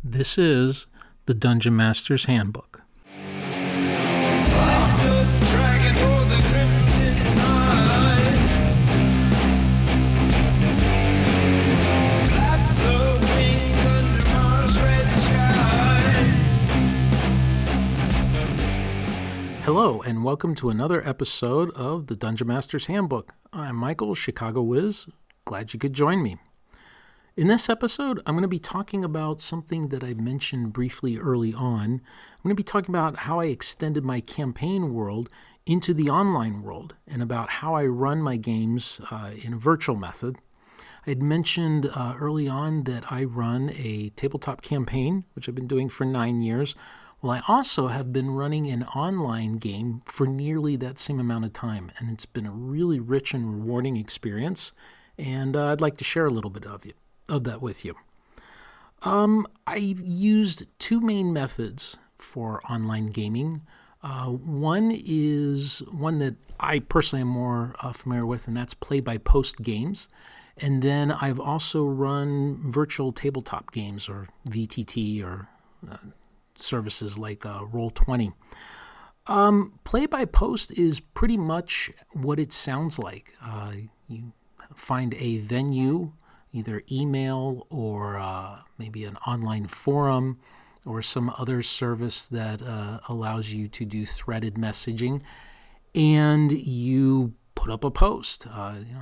This is the Dungeon Master's Handbook. Hello, and welcome to another episode of the Dungeon Master's Handbook. I'm Michael, Chicago Wiz. Glad you could join me. In this episode, I'm going to be talking about something that I mentioned briefly early on. I'm going to be talking about how I extended my campaign world into the online world and about how I run my games in a virtual method. I had mentioned early on that I run a tabletop campaign, which I've been doing for 9 years. Well, I also have been running an online game for nearly that same amount of time, and it's been a really rich and rewarding experience, and I'd like to share a little bit of that with you. I've used two main methods for online gaming. One is one that I personally am more familiar with, and that's play-by-post games. And then I've also run virtual tabletop games, or VTT, or services like Roll20. Play-by-post is pretty much what it sounds like. You find a venue, either email or maybe an online forum or some other service that allows you to do threaded messaging, and you put up a post.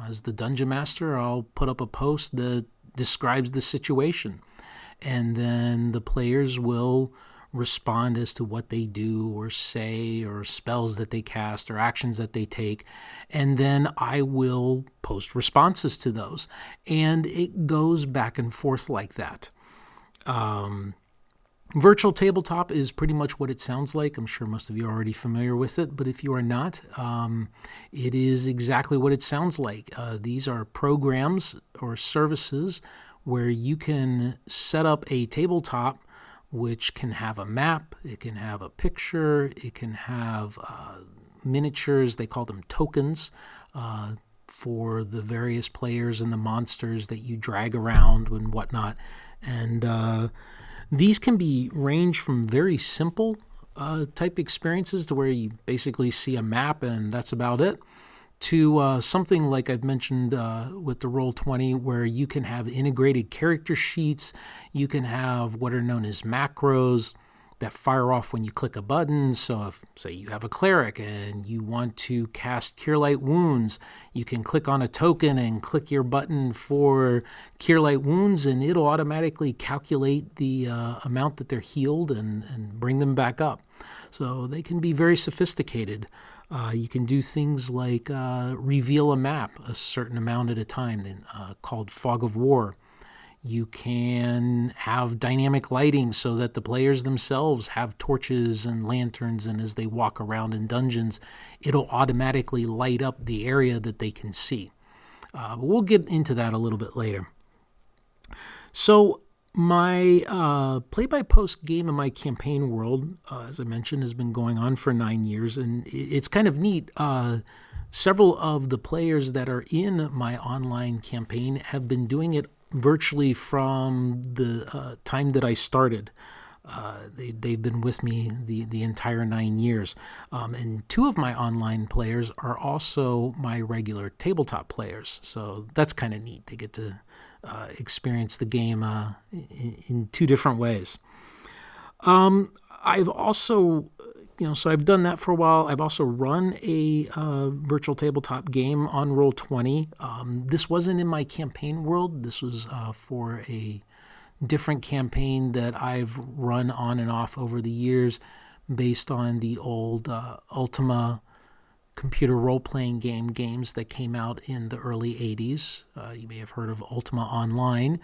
As the Dungeon Master, I'll put up a post that describes the situation, and then the players will respond as to what they do or say or spells that they cast or actions that they take, and then I will post responses to those, and it goes back and forth like that. Virtual tabletop is pretty much what it sounds like. I'm sure most of you are already familiar with it, but if you are not, it is exactly what it sounds like. These are programs or services where you can set up a tabletop which can have a map, it can have a picture, it can have miniatures, they call them tokens, for the various players and the monsters that you drag around and whatnot. And these can be range from very simple type experiences to where you basically see a map and that's about it, to something like I've mentioned with the Roll20, where you can have integrated character sheets, you can have what are known as macros that fire off when you click a button. So if, say, you have a cleric and you want to cast Cure Light Wounds, you can click on a token and click your button for Cure Light Wounds, and it'll automatically calculate the amount that they're healed and bring them back up. So they can be very sophisticated. You can do things like reveal a map a certain amount at a time, called Fog of War. You can have dynamic lighting so that the players themselves have torches and lanterns, and as they walk around in dungeons, it'll automatically light up the area that they can see. But we'll get into that a little bit later. So my play-by-post game in my campaign world, as I mentioned, has been going on for 9 years, and it's kind of neat. Several of the players that are in my online campaign have been doing it virtually from the time that I started. They've been with me the entire 9 years. And two of my online players are also my regular tabletop players. So that's kind of neat. They get to experience the game in two different ways. I've also, so I've done that for a while. I've also run a virtual tabletop game on Roll20. This wasn't in my campaign world. This was for a different campaign that I've run on and off over the years based on the old Ultima computer role-playing games that came out in the early 80s. You may have heard of Ultima Online.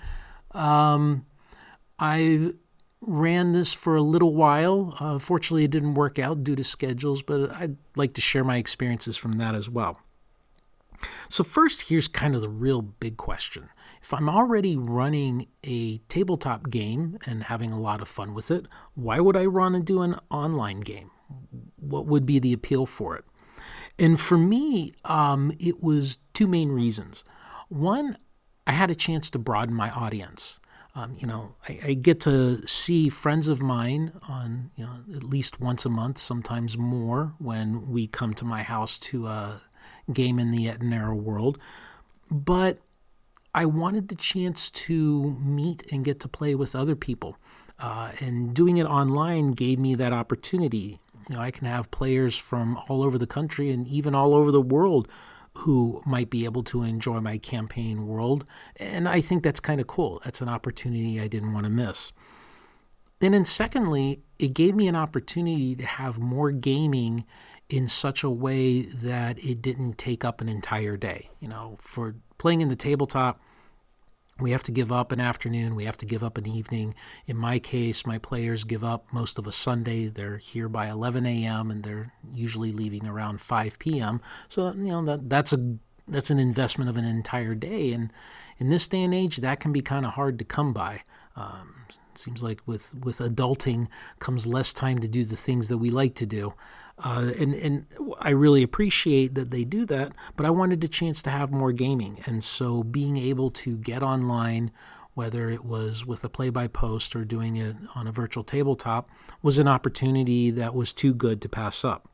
I ran this for a little while. Fortunately, it didn't work out due to schedules, but I'd like to share my experiences from that as well. So first, here's kind of the real big question. If I'm already running a tabletop game and having a lot of fun with it, why would I run and do an online game? What would be the appeal for it? And for me, it was two main reasons. One, I had a chance to broaden my audience. I get to see friends of mine on, at least once a month, sometimes more, when we come to my house to game in the Etanera world. But I wanted the chance to meet and get to play with other people. And doing it online gave me that opportunity. I can have players from all over the country and even all over the world who might be able to enjoy my campaign world. And I think that's kind of cool. That's an opportunity I didn't want to miss. And then secondly, it gave me an opportunity to have more gaming in such a way that it didn't take up an entire day. For playing in the tabletop, we have to give up an afternoon, we have to give up an evening. In my case, my players give up most of a Sunday. They're here by 11 a.m. and they're usually leaving around 5 p.m. So, that's an investment of an entire day. And in this day and age, that can be kind of hard to come by. It seems like with adulting comes less time to do the things that we like to do. And I really appreciate that they do that, but I wanted a chance to have more gaming. And so being able to get online, whether it was with a play-by-post or doing it on a virtual tabletop, was an opportunity that was too good to pass up.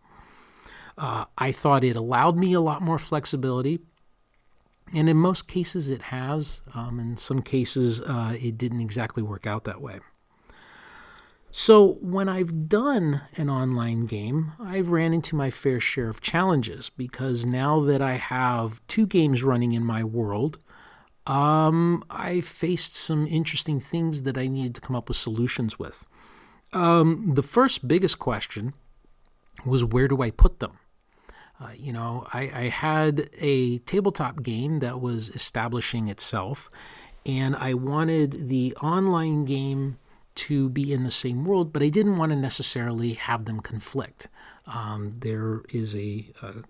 I thought it allowed me a lot more flexibility. And in most cases it has. In some cases it didn't exactly work out that way. So when I've done an online game, I've ran into my fair share of challenges because now that I have 2 games running in my world, I faced some interesting things that I needed to come up with solutions with. The first biggest question was, where do I put them? I had a tabletop game that was establishing itself, and I wanted the online game to be in the same world, but I didn't want to necessarily have them conflict. There is a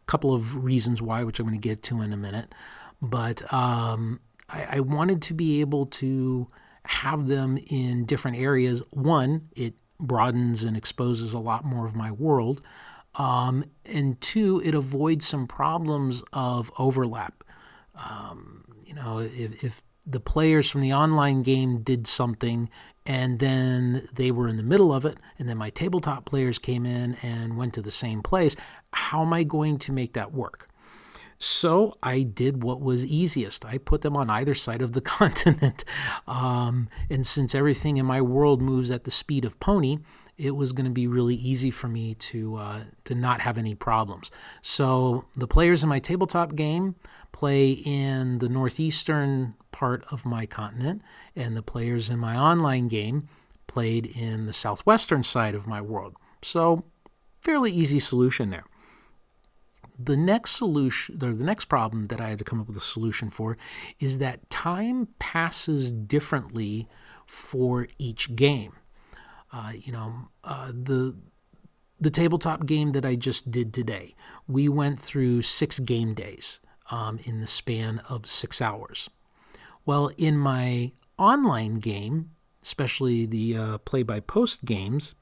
couple of reasons why, which I'm going to get to in a minute, but I wanted to be able to have them in different areas. One, it broadens and exposes a lot more of my world. And 2, it avoids some problems of overlap. If the players from the online game did something and then they were in the middle of it, and then my tabletop players came in and went to the same place, how am I going to make that work? So I did what was easiest. I put them on either side of the continent. And since everything in my world moves at the speed of pony, it was going to be really easy for me to not have any problems. So the players in my tabletop game play in the northeastern part of my continent, and the players in my online game played in the southwestern side of my world. So fairly easy solution there. The next solution, or the next problem that I had to come up with a solution for, is that time passes differently for each game. The tabletop game that I just did today, we went through 6 game days in the span of 6 hours. Well, in my online game, especially the play-by-post games,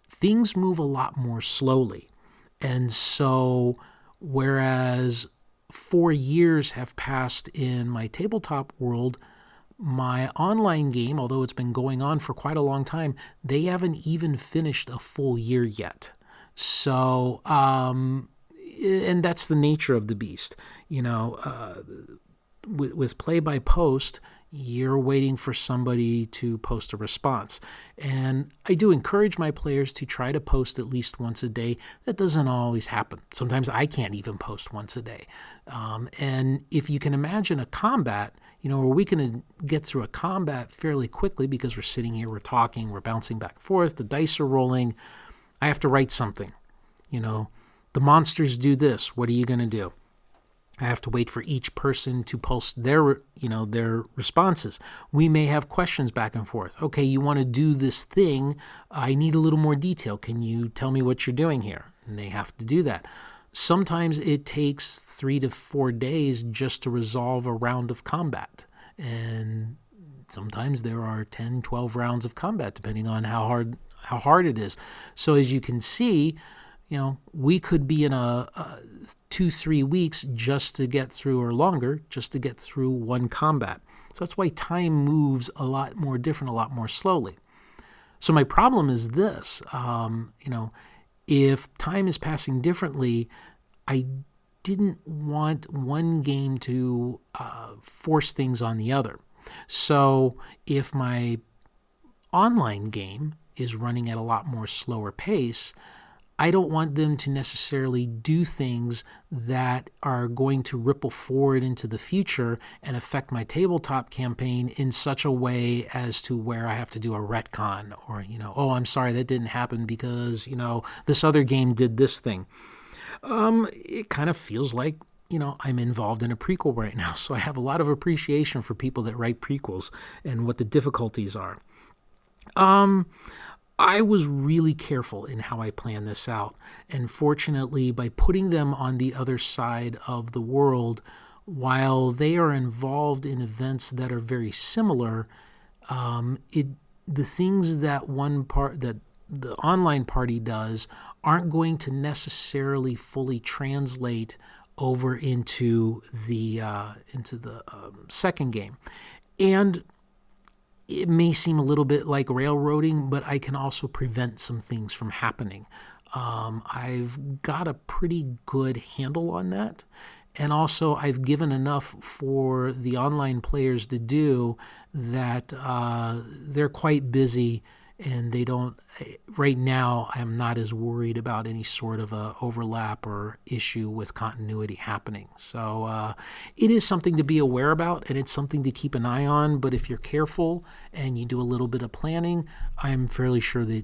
things move a lot more slowly. And so, whereas 4 years have passed in my tabletop world, my online game, although it's been going on for quite a long time, they haven't even finished a full year yet. So, and that's the nature of the beast. With play-by-post, you're waiting for somebody to post a response. And I do encourage my players to try to post at least once a day. That doesn't always happen. Sometimes I can't even post once a day. And if you can imagine a combat, where we can get through a combat fairly quickly because we're sitting here, we're talking, we're bouncing back and forth, the dice are rolling. I have to write something. The monsters do this. What are you going to do? I have to wait for each person to post their responses. We may have questions back and forth. Okay, you want to do this thing. I need a little more detail. Can you tell me what you're doing here? And they have to do that. Sometimes it takes 3 to 4 days just to resolve a round of combat. And sometimes there are 10, 12 rounds of combat, depending on how hard it is. So as you can see, we could be in a 2-3 weeks just to get through, or longer, just to get through one combat. So that's why time moves a lot more different, a lot more slowly. So my problem is this, if time is passing differently, I didn't want one game to force things on the other. So if my online game is running at a lot more slower pace, I don't want them to necessarily do things that are going to ripple forward into the future and affect my tabletop campaign in such a way as to where I have to do a retcon or, oh, I'm sorry, that didn't happen because, this other game did this thing. It kind of feels like, I'm involved in a prequel right now. So I have a lot of appreciation for people that write prequels and what the difficulties are. I was really careful in how I planned this out. And fortunately, by putting them on the other side of the world, while they are involved in events that are very similar, the things that that the online party does aren't going to necessarily fully translate over into the second game. And it may seem a little bit like railroading, but I can also prevent some things from happening. I've got a pretty good handle on that. And also, I've given enough for the online players to do that they're quite busy, and they don't. Right now, I'm not as worried about any sort of a overlap or issue with continuity happening. So it is something to be aware about, and it's something to keep an eye on. But if you're careful and you do a little bit of planning, I'm fairly sure that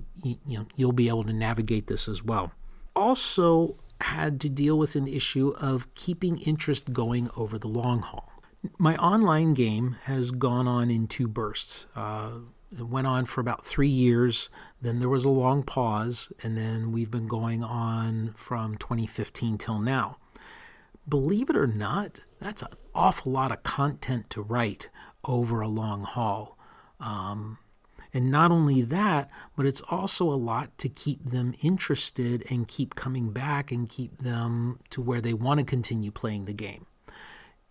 you'll be able to navigate this as well. Also, had to deal with an issue of keeping interest going over the long haul. My online game has gone on in two bursts. It went on for about 3 years, then there was a long pause, and then we've been going on from 2015 till now. Believe it or not, that's an awful lot of content to write over a long haul. And not only that, but it's also a lot to keep them interested and keep coming back and keep them to where they want to continue playing the game.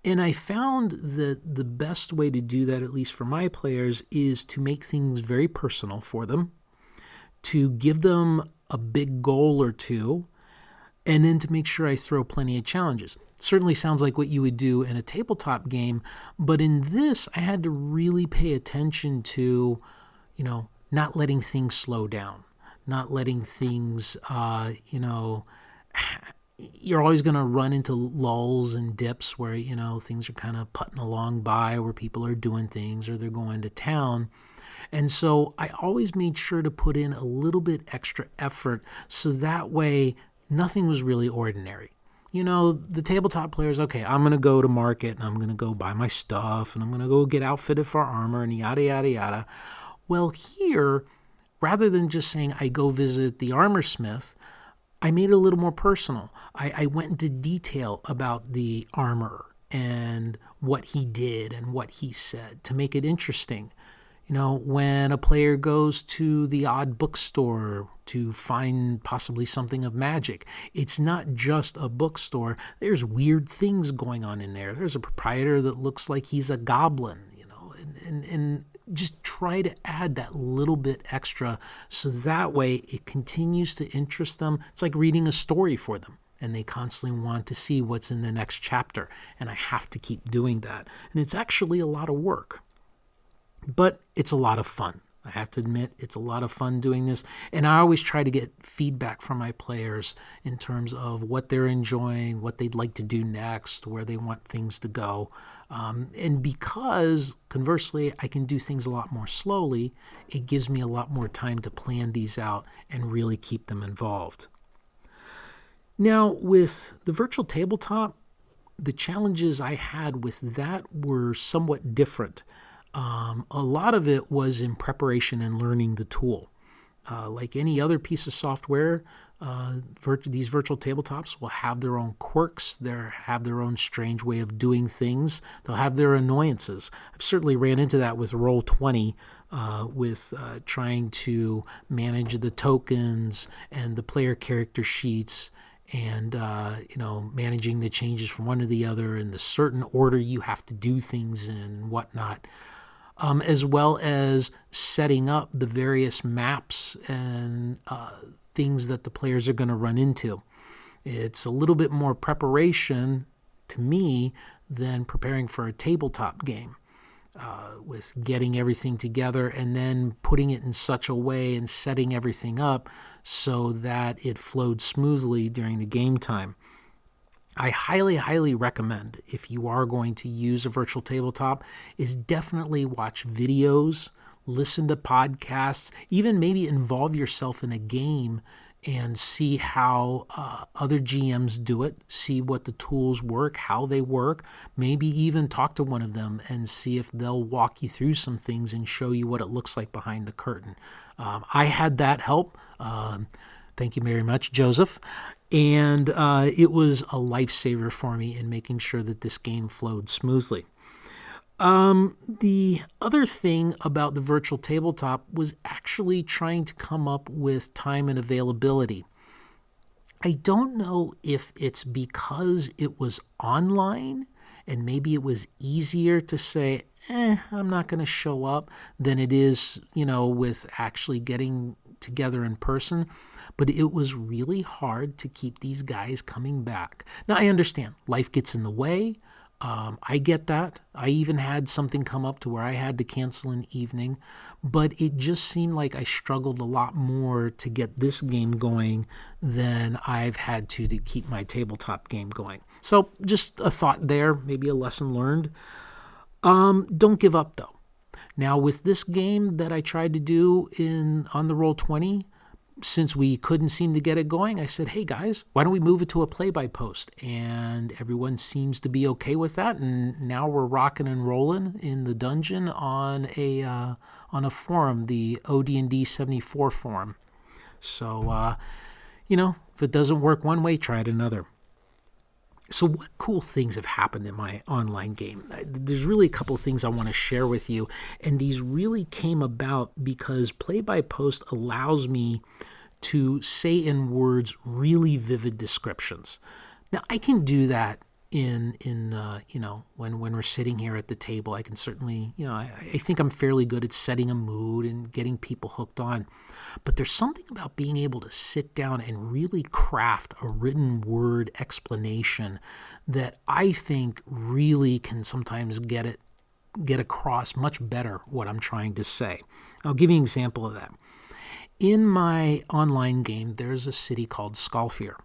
And I found that the best way to do that, at least for my players, is to make things very personal for them, to give them a big goal or two, and then to make sure I throw plenty of challenges. Certainly sounds like what you would do in a tabletop game, but in this, I had to really pay attention to, not letting things slow down, not letting things, you're always going to run into lulls and dips where, things are kind of putting along by, where people are doing things or they're going to town. And so I always made sure to put in a little bit extra effort so that way nothing was really ordinary. The tabletop players, okay, I'm going to go to market and I'm going to go buy my stuff and I'm going to go get outfitted for armor and yada, yada, yada. Well, here, rather than just saying I go visit the armor smith, I made it a little more personal. I went into detail about the armorer and what he did and what he said to make it interesting. When a player goes to the odd bookstore to find possibly something of magic, it's not just a bookstore. There's weird things going on in there. There's a proprietor that looks like he's a goblin, and just try to add that little bit extra so that way it continues to interest them. It's like reading a story for them, and they constantly want to see what's in the next chapter, and I have to keep doing that. And it's actually a lot of work, but it's a lot of fun. I have to admit, it's a lot of fun doing this, and I always try to get feedback from my players in terms of what they're enjoying, what they'd like to do next, where they want things to go. And because, conversely, I can do things a lot more slowly, it gives me a lot more time to plan these out and really keep them involved. Now, with the virtual tabletop, the challenges I had with that were somewhat different. A lot of it was in preparation and learning the tool. Like any other piece of software, these virtual tabletops will have their own quirks, have their own strange way of doing things. They'll have their annoyances. I've certainly ran into that with Roll20, with trying to manage the tokens and the player character sheets and managing the changes from one to the other and the certain order you have to do things in and whatnot, as well as setting up the various maps and things that the players are going to run into. It's a little bit more preparation to me than preparing for a tabletop game, with getting everything together and then putting it in such a way and setting everything up so that it flowed smoothly during the game time. I highly, highly recommend, if you are going to use a virtual tabletop, is definitely watch videos, listen to podcasts, even maybe involve yourself in a game and see how other GMs do it, see what the tools work, how they work, maybe even talk to one of them and see if they'll walk you through some things and show you what it looks like behind the curtain. I had that help. Thank you very much, Joseph. And it was a lifesaver for me in making sure that this game flowed smoothly. The other thing about the virtual tabletop was actually trying to come up with time and availability. I don't know if it's because it was online and maybe it was easier to say, I'm not going to show up than it is, with actually getting together in person. But it was really hard to keep these guys coming back. Now, I understand life gets in the way. I get that. I even had something come up to where I had to cancel an evening, but it just seemed like I struggled a lot more to get this game going than I've had to keep my tabletop game going. So just a thought there, maybe a lesson learned. Don't give up though. Now with this game that I tried to do on the Roll20, since we couldn't seem to get it going, I said, hey guys, why don't we move it to a play-by-post? And everyone seems to be okay with that. And now we're rocking and rolling in the dungeon on a forum, the OD&D 74 forum. So, if it doesn't work one way, try it another. So what cool things have happened in my online game? There's really a couple of things I want to share with you, and these really came about because play-by-post allows me to say in words really vivid descriptions. Now, I can do that when we're sitting here at the table. I can certainly, I think I'm fairly good at setting a mood and getting people hooked on. But there's something about being able to sit down and really craft a written word explanation that I think really can sometimes get across much better what I'm trying to say. I'll give you an example of that. In my online game, there's a city called Skalfir.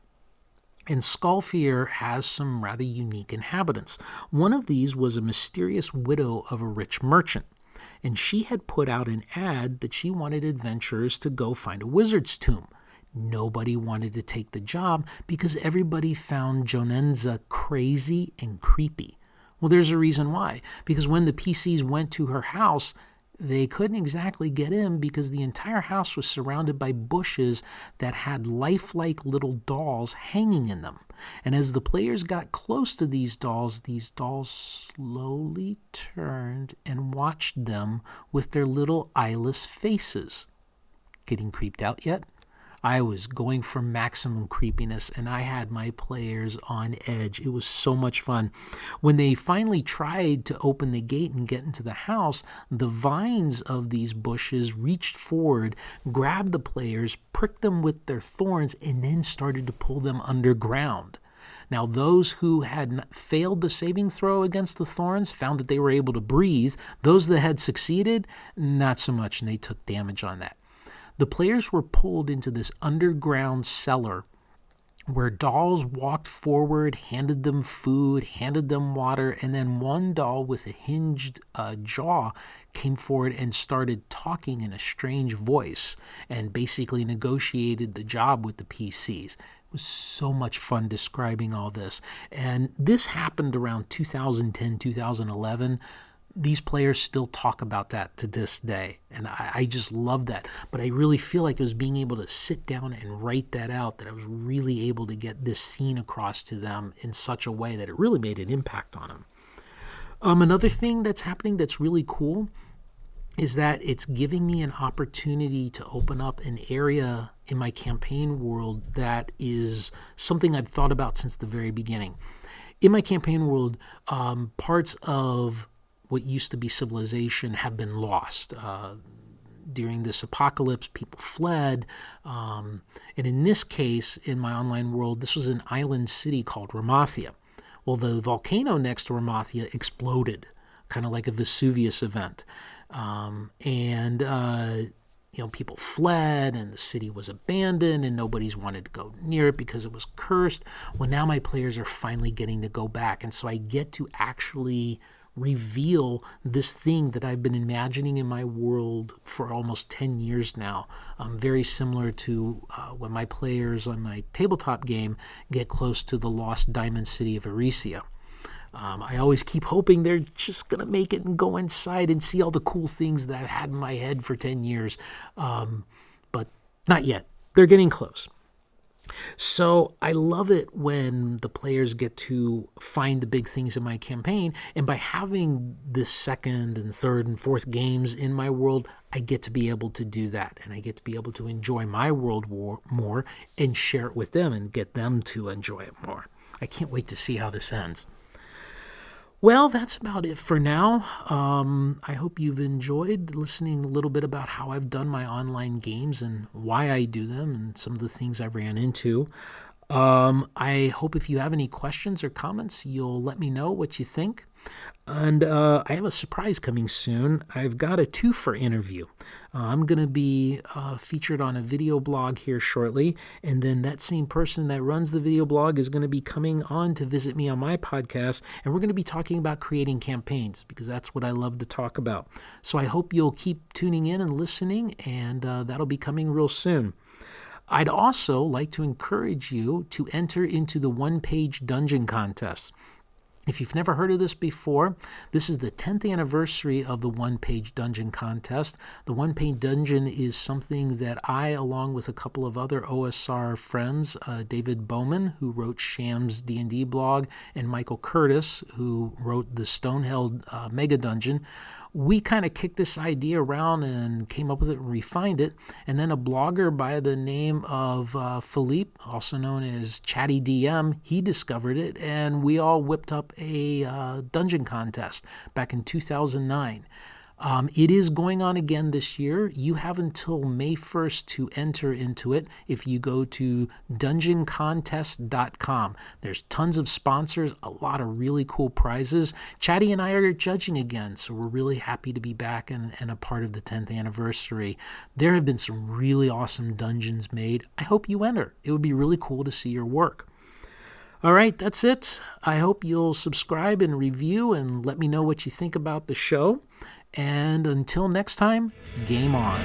And Skalfir has some rather unique inhabitants. One of these was a mysterious widow of a rich merchant, and she had put out an ad that she wanted adventurers to go find a wizard's tomb. Nobody wanted to take the job because everybody found Jonenza crazy and creepy. Well, there's a reason why. Because when the PCs went to her house, they couldn't exactly get in because the entire house was surrounded by bushes that had lifelike little dolls hanging in them. And as the players got close to these dolls slowly turned and watched them with their little eyeless faces. Getting creeped out yet? I was going for maximum creepiness, and I had my players on edge. It was so much fun. When they finally tried to open the gate and get into the house, the vines of these bushes reached forward, grabbed the players, pricked them with their thorns, and then started to pull them underground. Now, those who had failed the saving throw against the thorns found that they were able to breathe. Those that had succeeded, not so much, and they took damage on that. The players were pulled into this underground cellar where dolls walked forward, handed them food, handed them water, and then one doll with a hinged jaw came forward and started talking in a strange voice and basically negotiated the job with the PCs. It was so much fun describing all this. And this happened around 2010, 2011. These players still talk about that to this day, and I just love that. But I really feel like it was being able to sit down and write that out, that I was really able to get this scene across to them in such a way that it really made an impact on them. Another thing that's happening that's really cool is that it's giving me an opportunity to open up an area in my campaign world that is something I've thought about since the very beginning. In my campaign world, parts of what used to be civilization have been lost. During this apocalypse, people fled. And in this case, in my online world, this was an island city called Ramathia. Well, the volcano next to Ramathia exploded, kind of like a Vesuvius event. People fled and the city was abandoned and nobody's wanted to go near it because it was cursed. Well, now my players are finally getting to go back. And so I get to actually reveal this thing that I've been imagining in my world for almost 10 years now. Very similar to when my players on my tabletop game get close to the lost diamond city of Eresia. I always keep hoping they're just going to make it and go inside and see all the cool things that I've had in my head for 10 years. But not yet. They're getting close. So I love it when the players get to find the big things in my campaign. And by having the second and third and fourth games in my world, I get to be able to do that. And I get to be able to enjoy my world more and share it with them and get them to enjoy it more. I can't wait to see how this ends. Well, that's about it for now. I hope you've enjoyed listening a little bit about how I've done my online games and why I do them and some of the things I ran into. I hope if you have any questions or comments, you'll let me know what you think. And I have a surprise coming soon. I've got a twofer interview. I'm going to be featured on a video blog here shortly, and then that same person that runs the video blog is going to be coming on to visit me on my podcast, and we're going to be talking about creating campaigns, because that's what I love to talk about. So I hope you'll keep tuning in and listening, and that'll be coming real soon. I'd also like to encourage you to enter into the one-page dungeon contest. If you've never heard of this before, this is the 10th anniversary of the one-page dungeon contest. The one-page dungeon is something that I, along with a couple of other OSR friends, David Bowman, who wrote Sham's D&D blog, and Michael Curtis, who wrote the Stoneheld Mega Dungeon, we kind of kicked this idea around and came up with it and refined it. And then a blogger by the name of Philippe, also known as Chatty DM, he discovered it, and we all whipped up a dungeon contest back in 2009. It is going on again this year. You have until May 1st to enter into it if you go to dungeoncontest.com. There's tons of sponsors, a lot of really cool prizes. Chatty and I are judging again, so we're really happy to be back and a part of the 10th anniversary. There have been some really awesome dungeons made. I hope you enter. It would be really cool to see your work. All right, that's it. I hope you'll subscribe and review and let me know what you think about the show. And until next time, game on.